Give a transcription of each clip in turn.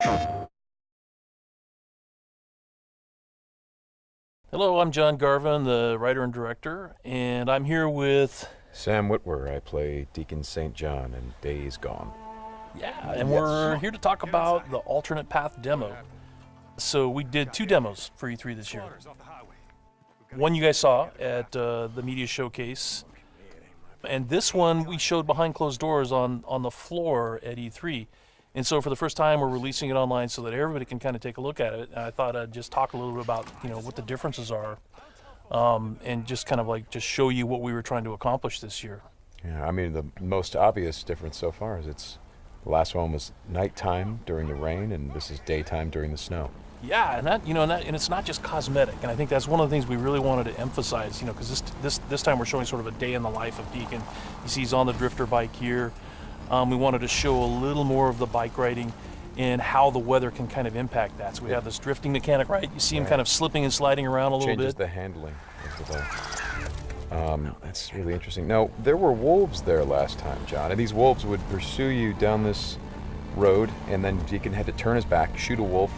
Hello, I'm John Garvin, the writer and director, and I'm here with... Sam Whitwer. I play Deacon St. John in Days Gone. Yeah, and we're here to talk about the alternate path demo. So we did 2 demos for E3 this year. One you guys saw at the media showcase, and this one we showed behind closed doors on the floor at E3. And so for the first time, we're releasing it online so that everybody can kind of take a look at it. And I thought I'd just talk a little bit about, what the differences are, and just kind of just show you what we were trying to accomplish this year. Yeah, I mean, the most obvious difference so far is the last one was nighttime during the rain, and this is daytime during the snow. Yeah, and it's not just cosmetic. And I think that's one of the things we really wanted to emphasize, because this time we're showing sort of a day in the life of Deacon. You see he's on the drifter bike here. We wanted to show a little more of the bike riding and how the weather can kind of impact that. So we have this drifting mechanic, right? You see him kind of slipping and sliding around a little bit. Changes the handling of the bike. That's really interesting. Now, there were wolves there last time, John, and these wolves would pursue you down this road, and then Deacon had to turn his back, shoot a wolf,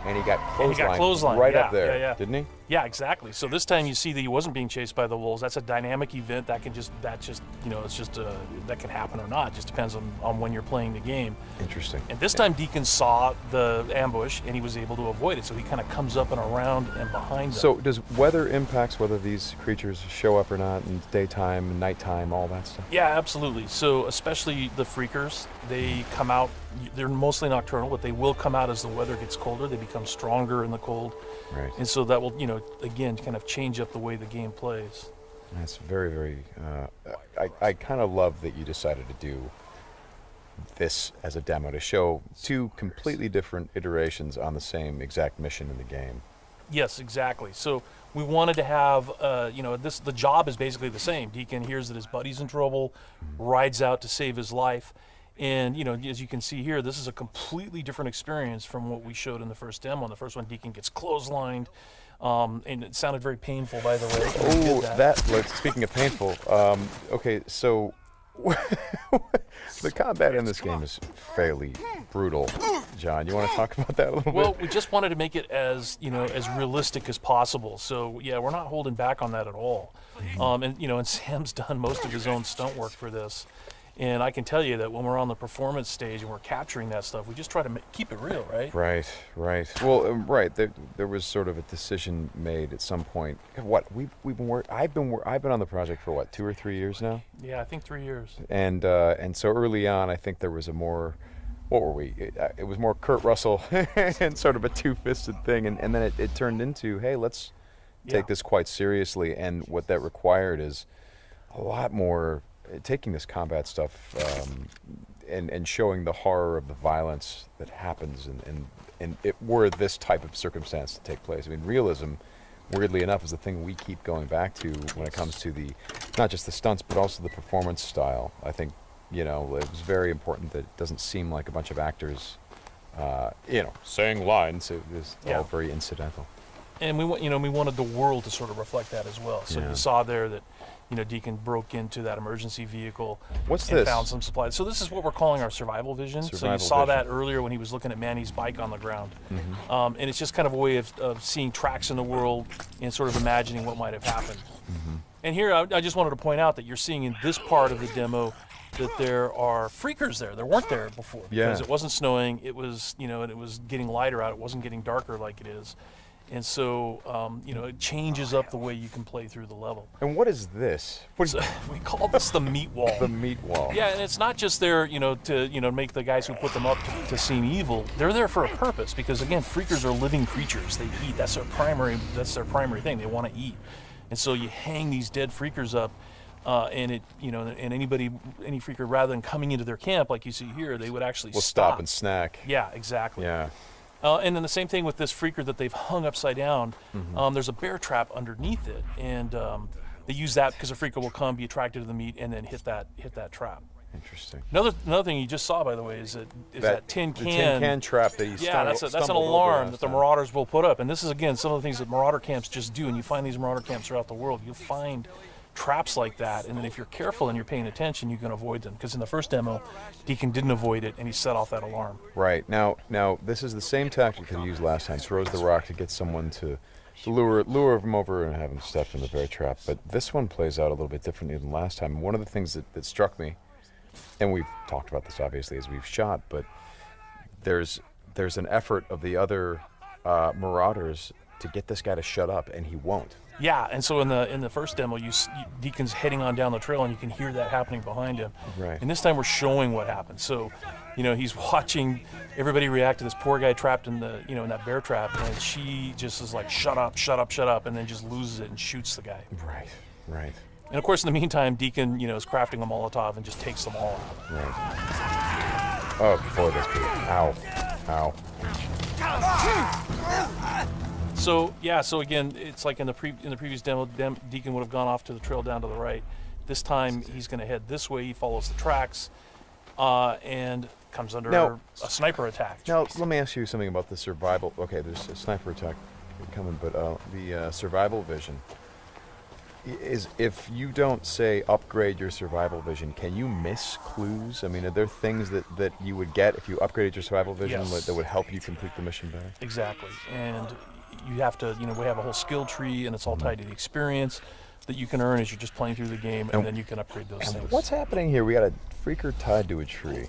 and he got clotheslined right up there, didn't he? Yeah, exactly. So this time you see that he wasn't being chased by the wolves. That's a dynamic event that can that can happen or not. It just depends on when you're playing the game. Interesting. And this time Deacon saw the ambush and he was able to avoid it. So he kind of comes up and around and behind them. So does weather impacts whether these creatures show up or not in daytime, nighttime, all that stuff? Yeah, absolutely. So especially the freakers, they come out, they're mostly nocturnal, but they will come out as the weather gets colder. They become stronger in the cold. Right. And so that will, again, kind of change up the way the game plays. That's very, very... I kind of love that you decided to do this as a demo to show 2 completely different iterations on the same exact mission in the game. Yes, exactly. So we wanted to have, the job is basically the same. Deacon hears that his buddy's in trouble, rides out to save his life. And, as you can see here, this is a completely different experience from what we showed in the first demo. In the first one, Deacon gets clotheslined, and it sounded very painful, by the way. Speaking of painful, okay, so the combat in this game is fairly brutal. John, you want to talk about that a little bit? Well, we just wanted to make it as realistic as possible. So, yeah, we're not holding back on that at all. And Sam's done most of his own stunt work for this. And I can tell you that when we're on the performance stage and we're capturing that stuff, we just try to keep it real, right? Right. Well, right. There was sort of a decision made at some point. What I've been on the project for 2 or 3 years now. Yeah, I think 3 years. And so early on, I think there was a more, what were we? It was more Kurt Russell and sort of a two-fisted thing, and then it turned into, hey, let's take this quite seriously. And what that required is a lot more. Taking this combat stuff and showing the horror of the violence that happens and it were this type of circumstance to take place. I mean, realism, weirdly enough, is the thing we keep going back to when it comes to not just the stunts, but also the performance style. I think, it was very important that it doesn't seem like a bunch of actors, saying lines. It was all very incidental. And we wanted the world to sort of reflect that as well. So you saw there that, Deacon broke into that emergency vehicle and found some supplies. So this is what we're calling our survival vision. So you saw that earlier when he was looking at Manny's bike on the ground. Mm-hmm. And it's just kind of a way of seeing tracks in the world and sort of imagining what might have happened. Mm-hmm. And here I just wanted to point out that you're seeing in this part of the demo that there are freakers there. There weren't there before because it wasn't snowing. It was, and it was getting lighter out. It wasn't getting darker like it is. And so, it changes up the way you can play through the level. And what is this? We call this the meat wall. The meat wall. Yeah, and it's not just there, to make the guys who put them up to seem evil. They're there for a purpose because, again, freakers are living creatures. They eat. That's their primary thing. They want to eat. And so you hang these dead freakers up, and any freaker, rather than coming into their camp like you see here, they would actually stop and snack. Yeah, exactly. Yeah. And then the same thing with this freaker that they've hung upside down. Mm-hmm. There's a bear trap underneath it, and they use that because a freaker will come, be attracted to the meat, and then hit that trap. Interesting. Another thing you just saw, by the way, is that tin can. The tin can trap that you that's an alarm that the marauders will put up. And this is, again, some of the things that marauder camps just do. And you find these marauder camps throughout the world. You'll find traps like that, and then if you're careful and you're paying attention, you can avoid them. Because in the first demo, Deacon didn't avoid it, and he set off that alarm. Right. Now this is the same tactic that he used last time. Throws the rock to get someone to lure him over and have him step in the bear trap. But this one plays out a little bit differently than last time. One of the things that struck me, and we've talked about this obviously as we've shot, but there's an effort of the other Marauders to get this guy to shut up, and he won't. Yeah, and so in the first demo, Deacon's heading on down the trail, and you can hear that happening behind him. Right. And this time we're showing what happened. So, he's watching everybody react to this poor guy trapped in the in that bear trap, and she just is like, shut up, shut up, shut up, and then just loses it and shoots the guy. Right. And of course, in the meantime, Deacon is crafting a Molotov and just takes them all out. Right. Oh boy, that's good. Ow. So again, it's like in the previous demo, Deacon would have gone off to the trail down to the right. This time he's going to head this way. He follows the tracks, and comes under a sniper attack. Now let me ask you something about the survival. Okay, there's a sniper attack coming, but the survival vision is, if you don't say upgrade your survival vision, can you miss clues? I mean, are there things that you would get if you upgraded your survival vision that would help you complete the mission better? Exactly, and you have to, we have a whole skill tree, and it's all tied to the experience that you can earn as you're just playing through the game, and then you can upgrade those things. What's happening here? We got a freaker tied to a tree.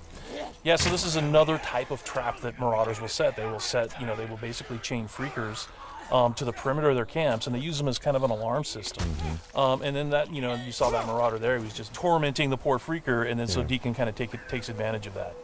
Yeah, so this is another type of trap that Marauders will set. They will basically chain freakers to the perimeter of their camps, and they use them as kind of an alarm system. And then that, you saw that Marauder there, he was just tormenting the poor freaker, and then so Deacon kind of takes advantage of that.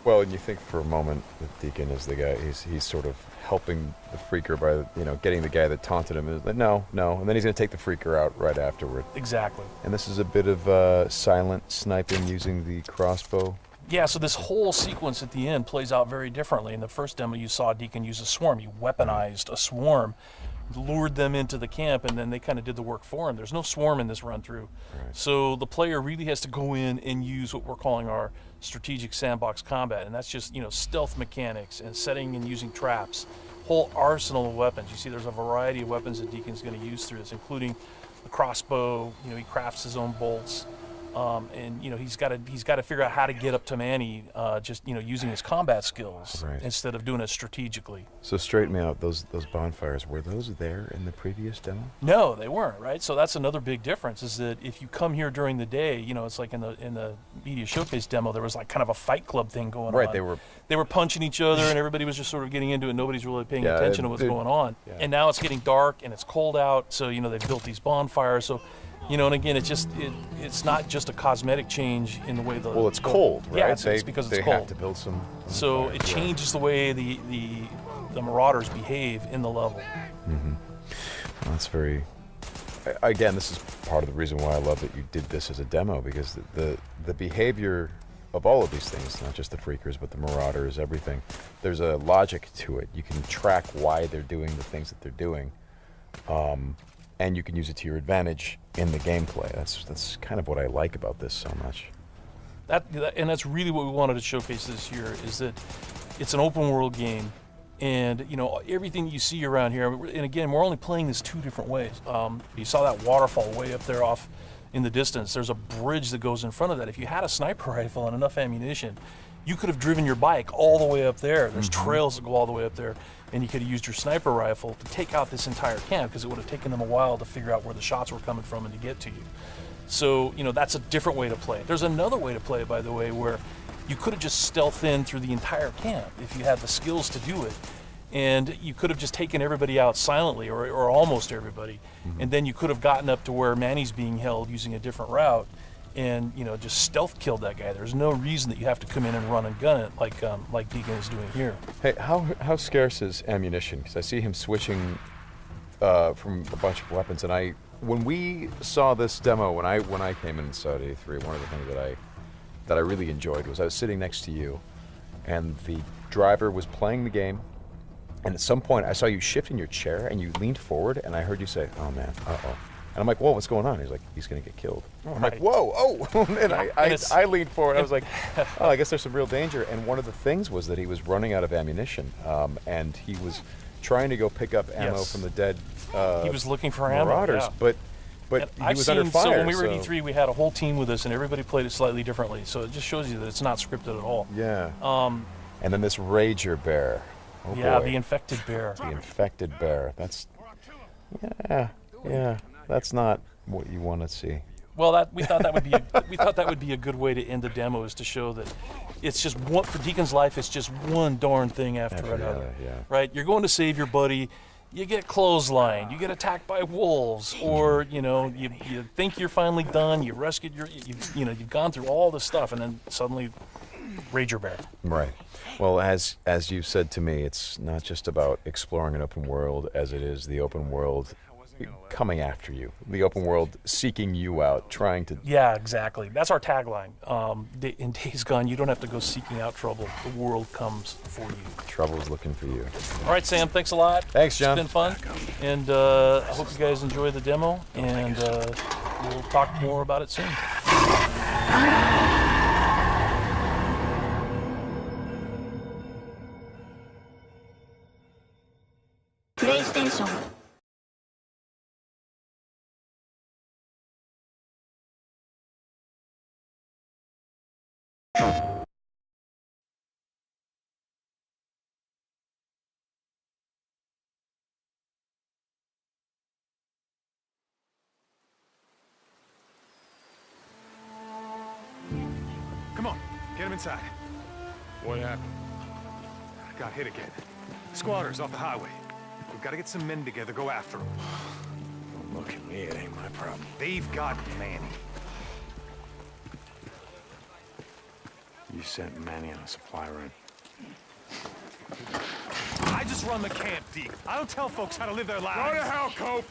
Well, and you think for a moment that Deacon is the guy, he's sort of helping the freaker by, getting the guy that taunted him. But no, and then he's going to take the freaker out right afterward. Exactly. And this is a bit of silent sniping using the crossbow. Yeah, so this whole sequence at the end plays out very differently. In the first demo, you saw Deacon use a swarm. He weaponized a swarm, lured them into the camp, and then they kind of did the work for him. There's no swarm in this run-through. Right. So the player really has to go in and use what we're calling our strategic sandbox combat, and that's just, stealth mechanics and setting and using traps, whole arsenal of weapons. You see there's a variety of weapons that Deacon's going to use through this, including the crossbow. He crafts his own bolts. And he's got to figure out how to get up to Manny, just using his combat skills instead of doing it strategically. So straighten me out. Those bonfires, were those there in the previous demo? No, they weren't. Right. So that's another big difference. Is that if you come here during the day, it's like in the media showcase demo, there was like kind of a fight club thing going on. Right. They were punching each other, and everybody was just sort of getting into it. Nobody's really paying attention to what's going on. Yeah. And now it's getting dark and it's cold out. So they've built these bonfires. So. And again, it's not just a cosmetic change in the way it's cold, right? Yeah, it's because it's cold. They have to build some. So it changes the way the Marauders behave in the level. Mm-hmm. Well, that's very. Again, this is part of the reason why I love that you did this as a demo, because the behavior of all of these things, not just the freakers, but the Marauders, everything. There's a logic to it. You can track why they're doing the things that they're doing. And you can use it to your advantage in the gameplay. That's kind of what I like about this so much. And that's really what we wanted to showcase this year, is that it's an open world game, and everything you see around here. And again, we're only playing this two different ways. You saw that waterfall way up there off in the distance. There's a bridge that goes in front of that. If you had a sniper rifle and enough ammunition, you could have driven your bike all the way up there. There's trails that go all the way up there. And you could have used your sniper rifle to take out this entire camp, because it would have taken them a while to figure out where the shots were coming from and to get to you. So, that's a different way to play it. There's another way to play it, by the way, where you could have just stealthed in through the entire camp if you had the skills to do it. And you could have just taken everybody out silently, or almost everybody. And then you could have gotten up to where Manny's being held using a different route, and just stealth killed that guy. There's no reason that you have to come in and run and gun it like Deacon is doing here. Hey, how scarce is ammunition? Because I see him switching from a bunch of weapons, and when we saw this demo, when I came in and saw it at A3, one of the things that I really enjoyed was I was sitting next to you, and the driver was playing the game, and at some point I saw you shift in your chair and you leaned forward, and I heard you say, "Oh man, uh-oh." And I'm like, whoa, what's going on? He's like, he's going to get killed. I'm like, whoa, oh. And I leaned forward. I was like, oh, I guess there's some real danger. And one of the things was that he was running out of ammunition. And he was trying to go pick up ammo from the dead he was looking for Marauders. ammo, But but And he was under fire. So when we were at E3, we had a whole team with us, and everybody played it slightly differently. So it just shows you that it's not scripted at all. Yeah. And then this Rager bear. Oh yeah, boy. the infected bear. The infected bear. That's, yeah. That's not what you want to see. Well, we thought that would be a good way to end the demo, is to show that it's just one, for Deacon's life. It's just one darn thing after another. Yeah. Right? You're going to save your buddy. You get clotheslined, you get attacked by wolves, or you think you're finally done. You've rescued you've gone through all this stuff, and then suddenly, Rager Bear. Right. Well, as you said to me, it's not just about exploring an open world, as it is the open world coming after you, the open world seeking you out, trying to. Yeah, exactly. That's our tagline. In Days Gone, you don't have to go seeking out trouble. The world comes for you. Trouble's looking for you. All right, Sam. Thanks a lot. Thanks, John. It's been fun, and I hope you guys enjoy the demo, and we'll talk more about it soon. PlayStation. Come on, get him inside. What happened? Got hit again. Squatters off the highway. We've got to get some men together, go after them. Don't look at me, it ain't my problem. They've got Manny. You sent Manny on a supply run. I just run the camp, Deke. I don't tell folks how to live their lives. Go to hell, Cope!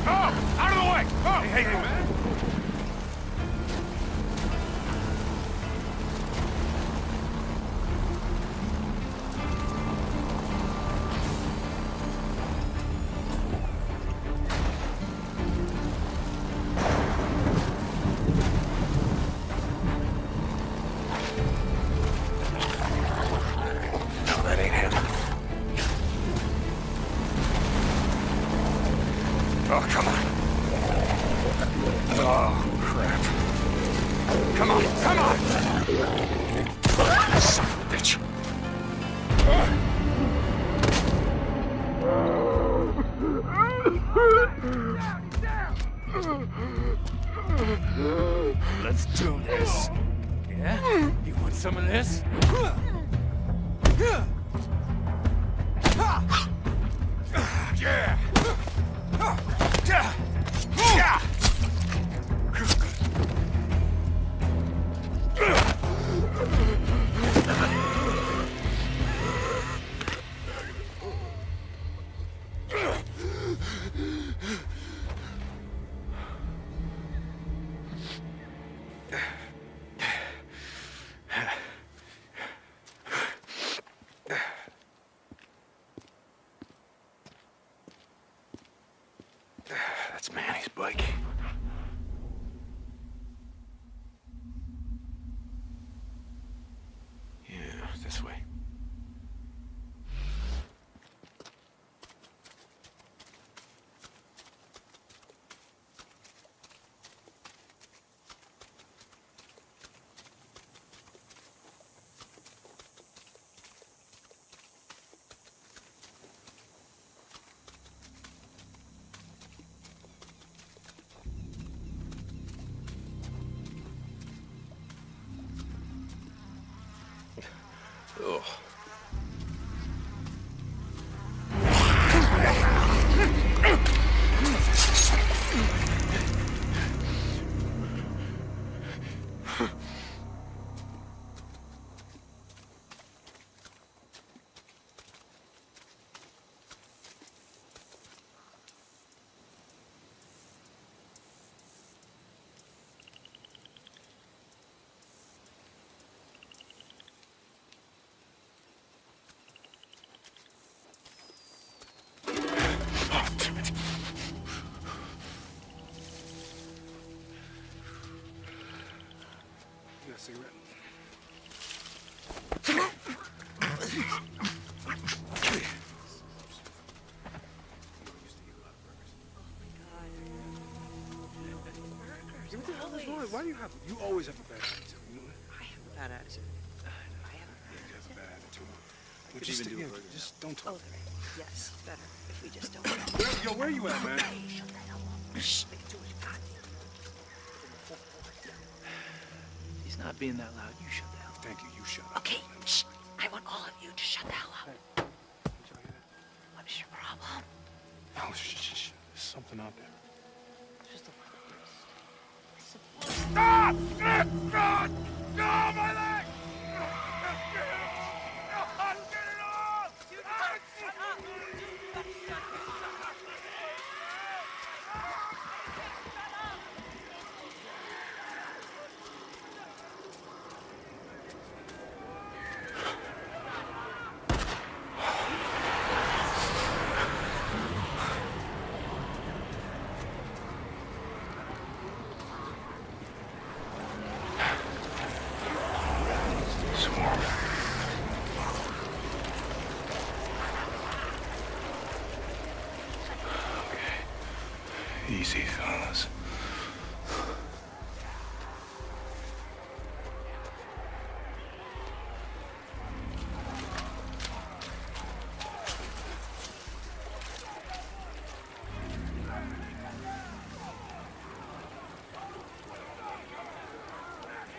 Oh! Out of the way! Oh! Hey, man! No, that ain't him. Oh, come on. Oh, crap. Come on, come on! Son of a bitch. Let's do this. Yeah? You want some of this? Yeah! That's Manny's bike. Yeah, this way. Ugh. Cigarette. What the hell is wrong? Why do you have... You always have a bad attitude. You know that? I have a bad attitude. You have a bad attitude. Well, just don't talk. Okay. Yes, better if we just don't. Where you at, man? Shut the hell up. Shh. Make it too much goddamn. He's not being that loud. You shut the hell up. Thank you. You shut up. Okay. Shh. I want all of you to shut the hell up. What is your problem? Oh, shh. There's something out there. Just a Stop! God! No, my leg! God, get it off! Easy, fellas.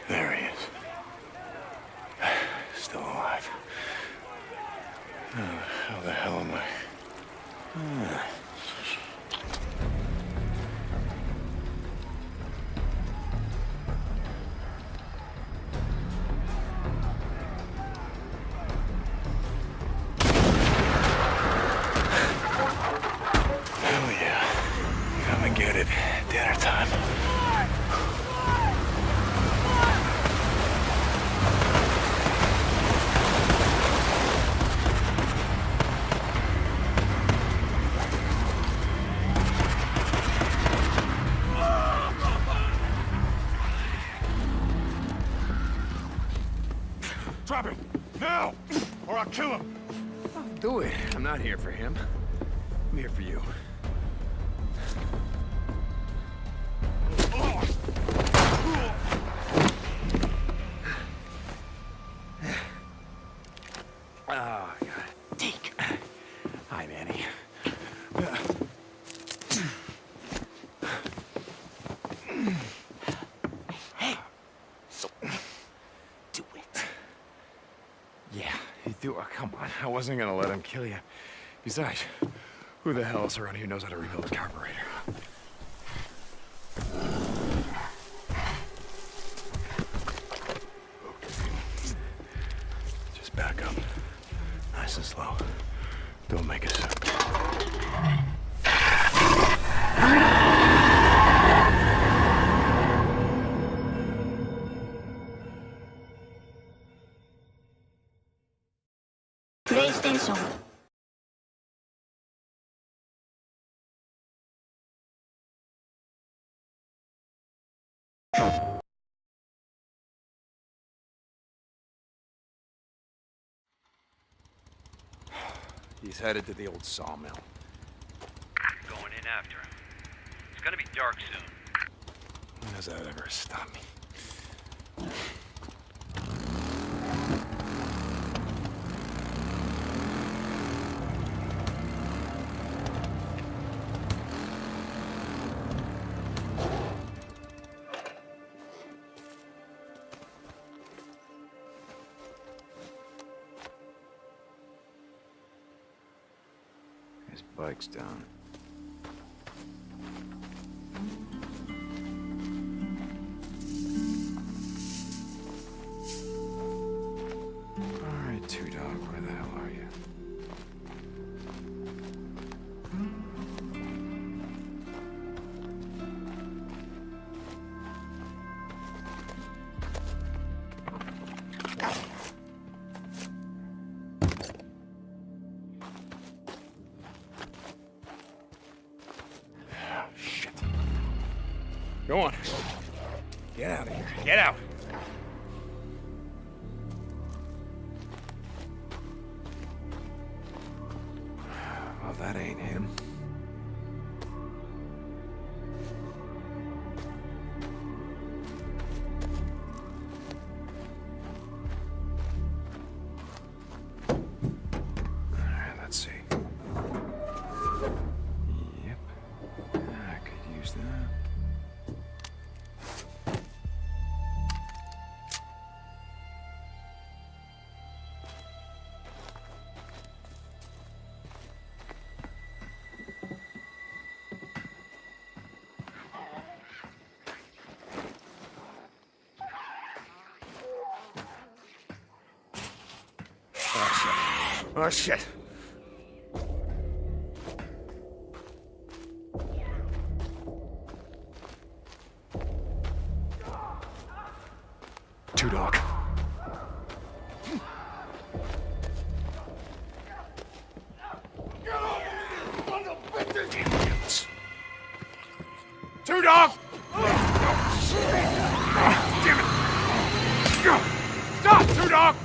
There he is. Still alive. How the hell am I? Hell yeah. Come and get it. Dinner time. Drop him! Now! Or I'll kill him! Do it. I'm not here for him. I'm here for you. Oh, God. Deke. Hi, Manny. Hey. So, do it. Yeah, you do. Oh, come on. I wasn't gonna let him kill you. Besides, who the hell else around here knows how to rebuild a carburetor? Just back up. Nice and slow. Don't make a sound. PlayStation. He's headed to the old sawmill. Going in after him. It's gonna be dark soon. When does that ever stop me? His bike's down. All right, Two Dog, where the hell are you? Shit. Go on. Get out of here. Get out. Well, that ain't him. Oh, shit. Two dog. Damn it. Two dog! Damn it! Stop, two dog!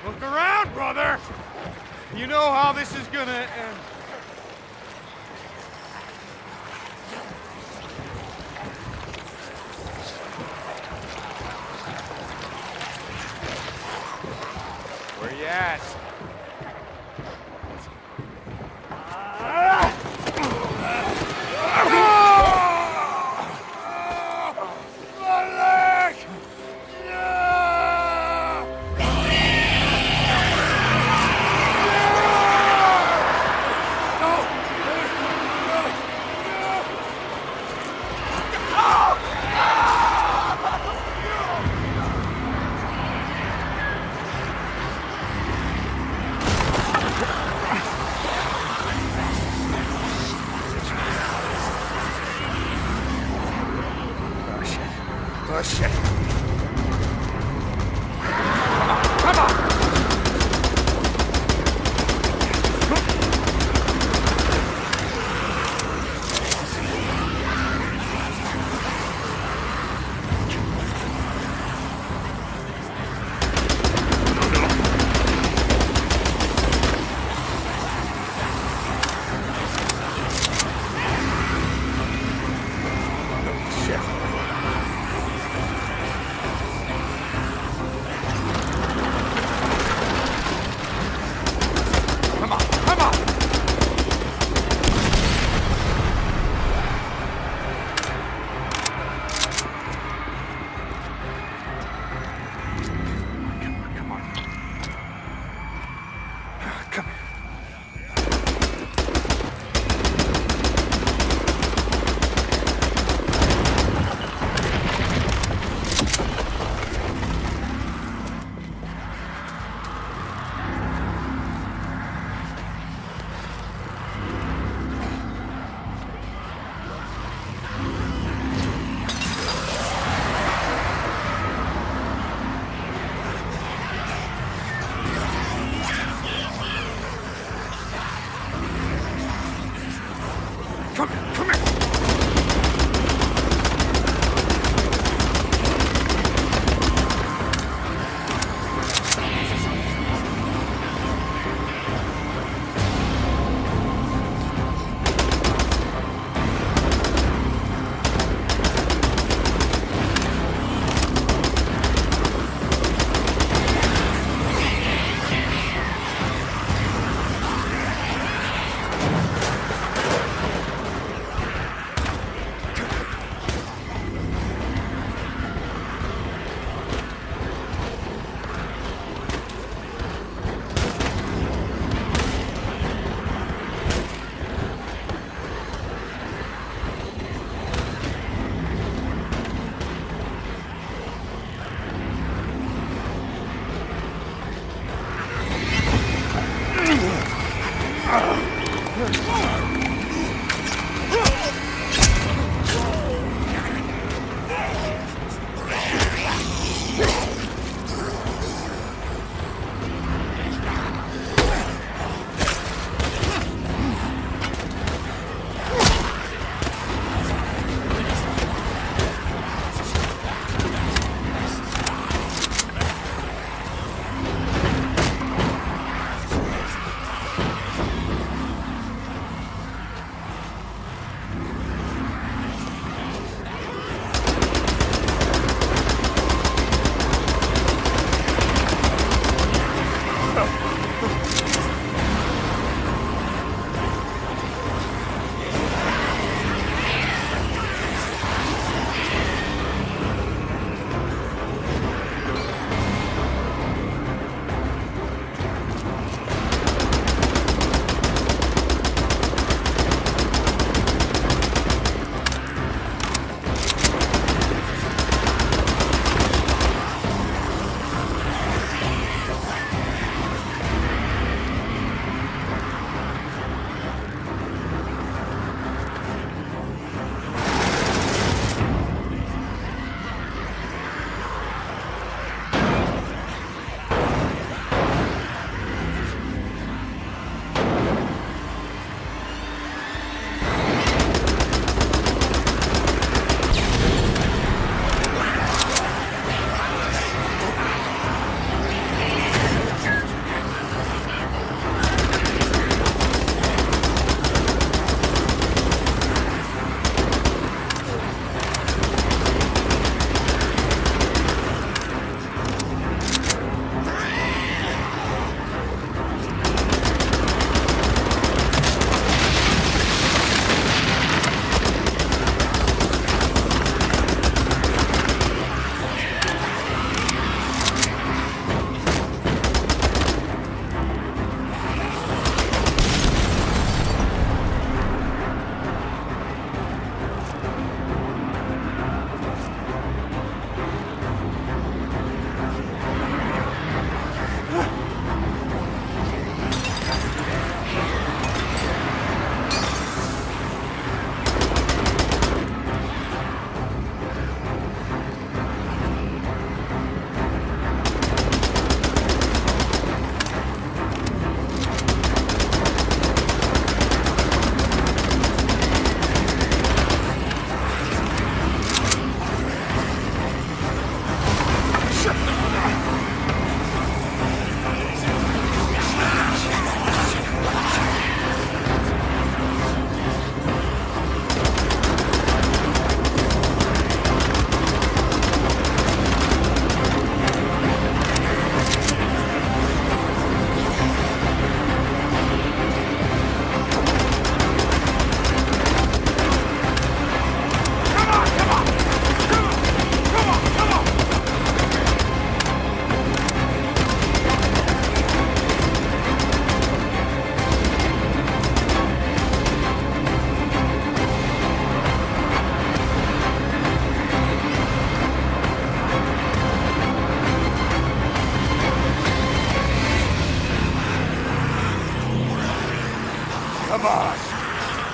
Look around, brother! You know how this is gonna end. Where you at? Oh, shit. Come on!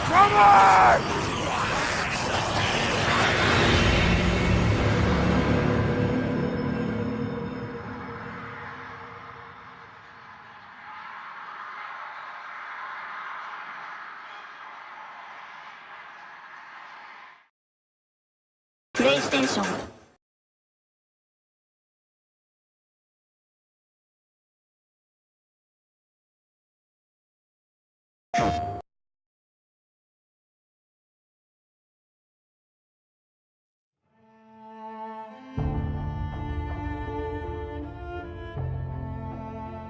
プレイステーション。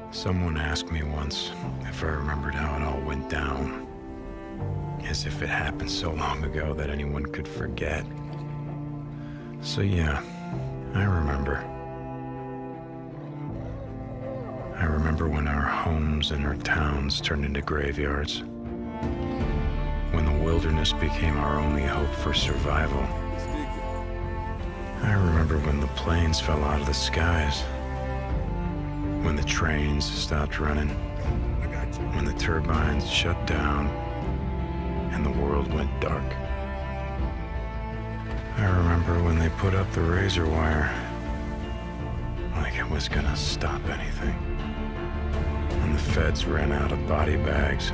Someone asked me once if I remembered how it all went down. As if it happened so long ago that anyone could forget. So yeah, I remember. I remember when our homes and our towns turned into graveyards. When the wilderness became our only hope for survival. I remember when the planes fell out of the skies. When the trains stopped running. When the turbines shut down and the world went dark. I remember when they put up the razor wire like it was gonna stop anything. And the feds ran out of body bags.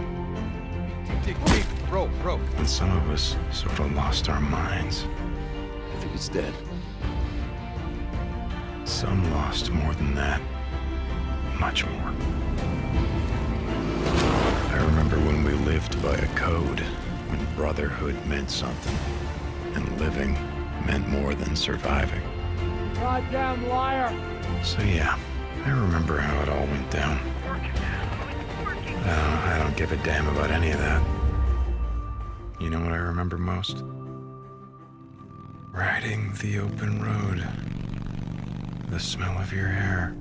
Bro. And some of us sort of lost our minds. I think it's dead. Some lost more than that. Much more. I remember when we lived by a code, when brotherhood meant something, and living meant more than surviving. Goddamn liar! So yeah, I remember how it all went down. I don't give a damn about any of that. You know what I remember most? Riding the open road. The smell of your hair.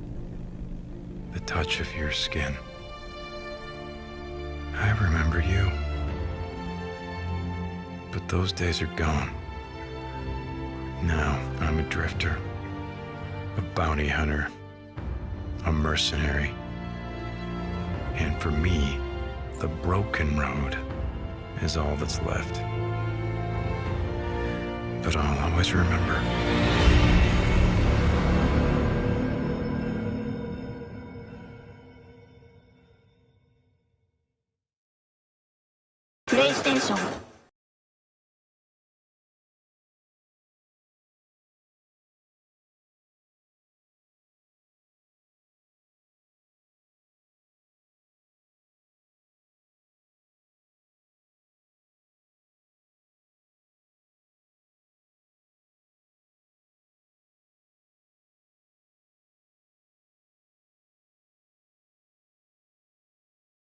The touch of your skin. I remember you. But those days are gone. Now I'm a drifter, a bounty hunter, a mercenary. And for me, the broken road is all that's left. But I'll always remember. PlayStation